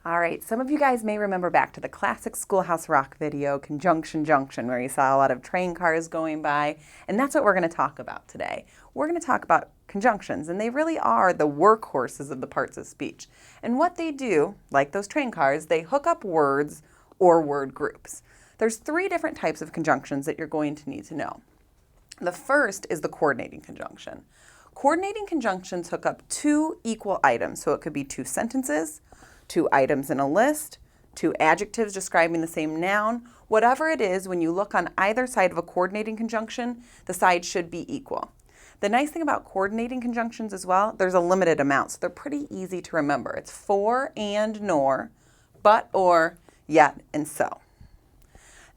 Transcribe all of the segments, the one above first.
All right, some of you guys may remember back to the classic Schoolhouse Rock video, Conjunction Junction, where you saw a lot of train cars going by, and that's what we're going to talk about today. We're going to talk about conjunctions, and they really are the workhorses of the parts of speech. And what they do, like those train cars, they hook up words or word groups. There's 3 different types of conjunctions that you're going to need to know. The first is the coordinating conjunction. Coordinating conjunctions hook up 2 equal items, so it could be 2 sentences, 2 items in a list, 2 adjectives describing the same noun. Whatever it is, when you look on either side of a coordinating conjunction, the sides should be equal. The nice thing about coordinating conjunctions as well, there's a limited amount, so they're pretty easy to remember. It's for and nor, but or, yet, and so.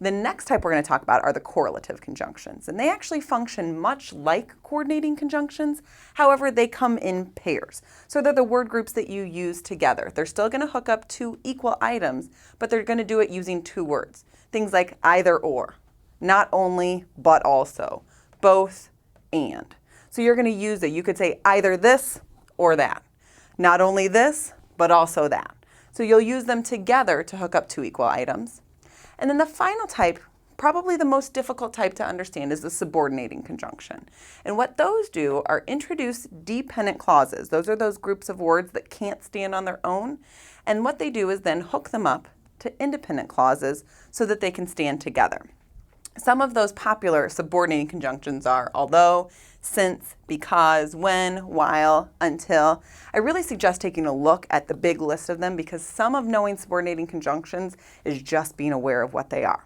The next type we're going to talk about are the correlative conjunctions, and they actually function much like coordinating conjunctions. However, they come in pairs. So they're the word groups that you use together. They're still going to hook up 2 equal items, but they're going to do it using 2 words. Things like either or, not only, but also, both, and. So you're going to use it. You could say either this or that. Not only this, but also that. So you'll use them together to hook up 2 equal items. And then the final type, probably the most difficult type to understand, is the subordinating conjunction. And what those do are introduce dependent clauses. Those are those groups of words that can't stand on their own. And what they do is then hook them up to independent clauses so that they can stand together. Some of those popular subordinating conjunctions are although, since, because, when, while, until. I really suggest taking a look at the big list of them because some of knowing subordinating conjunctions is just being aware of what they are.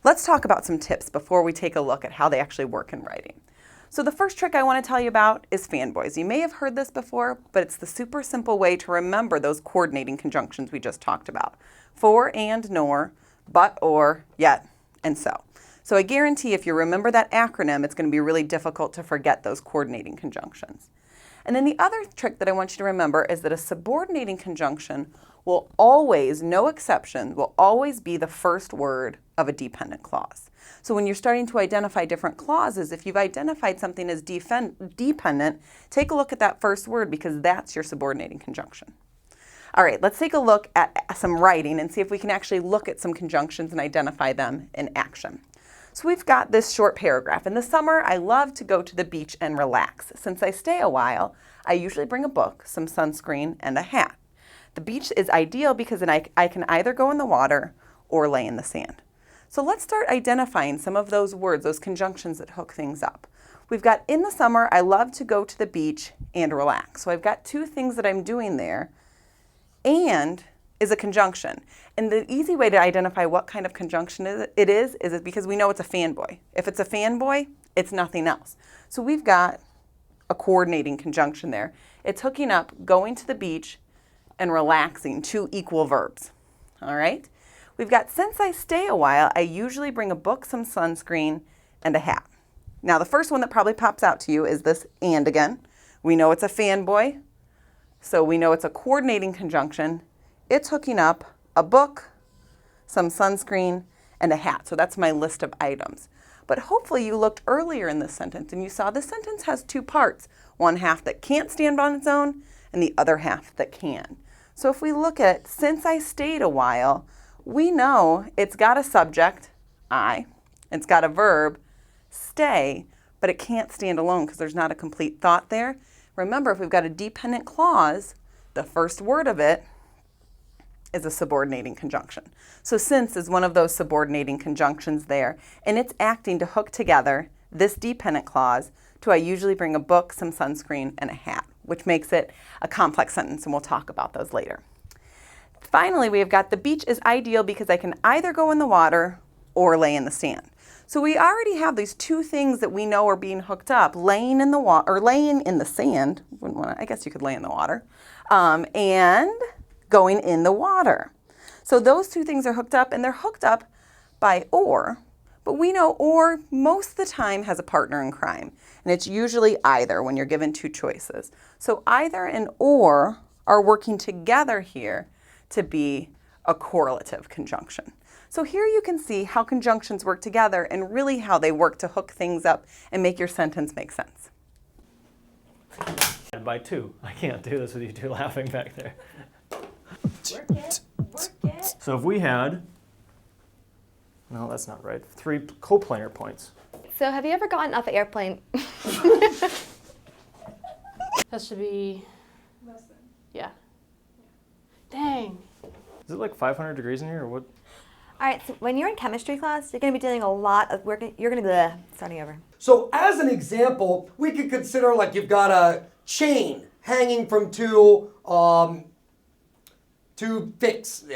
Let's talk about some tips before we take a look at how they actually work in writing. So the first trick I want to tell you about is fanboys. You may have heard this before, but it's the super simple way to remember those coordinating conjunctions we just talked about. For and nor, but or, yet, and so. So I guarantee if you remember that acronym, it's going to be really difficult to forget those coordinating conjunctions. And then the other trick that I want you to remember is that a subordinating conjunction will always, no exception, will always be the first word of a dependent clause. So when you're starting to identify different clauses, if you've identified something as dependent, take a look at that first word because that's your subordinating conjunction. All right, let's take a look at some writing and see if we can actually look at some conjunctions and identify them in action. So we've got this short paragraph. In the summer, I love to go to the beach and relax. Since I stay a while, I usually bring a book, some sunscreen, and a hat. The beach is ideal because then I can either go in the water or lay in the sand. So let's start identifying some of those words, those conjunctions that hook things up. We've got in the summer, I love to go to the beach and relax. So I've got 2 things that I'm doing there, and is a conjunction. And the easy way to identify what kind of conjunction it is because we know it's a fanboy. If it's a fanboy, it's nothing else. So we've got a coordinating conjunction there. It's hooking up going to the beach and relaxing, 2 equal verbs. All right? We've got since I stay a while, I usually bring a book, some sunscreen, and a hat. Now the first one that probably pops out to you is this and again. We know it's a fanboy, so we know it's a coordinating conjunction. It's hooking up a book, some sunscreen, and a hat. So that's my list of items. But hopefully you looked earlier in this sentence and you saw the sentence has 2 parts. One half that can't stand on its own and the other half that can. So if we look at since I stayed a while, we know it's got a subject, I, it's got a verb, stay, but it can't stand alone because there's not a complete thought there. Remember, if we've got a dependent clause, the first word of it is a subordinating conjunction. So since is one of those subordinating conjunctions there, and it's acting to hook together this dependent clause to I usually bring a book, some sunscreen, and a hat, which makes it a complex sentence, and we'll talk about those later. Finally, we've got the beach is ideal because I can either go in the water or lay in the sand. So we already have these 2 things that we know are being hooked up, laying in the water or laying in the sand. I guess you could lay in the water, and going in the water. So those 2 things are hooked up, and they're hooked up by or, but we know or most of the time has a partner in crime, and it's usually either when you're given 2 choices. So either and or are working together here to be a correlative conjunction. So here you can see how conjunctions work together and really how they work to hook things up and make your sentence make sense. By 2. I can't do this with you 2 laughing back there. Work it. Work it. So if we had, no, that's not right, 3 coplanar points. So have you ever gotten off an airplane? That should be less than. Yeah. Dang. Is it like 500 degrees in here or what? All right, so when you're in chemistry class, you're going to be doing a lot of work. You're going to be starting over. So as an example, we could consider like you've got a chain hanging from two fixed.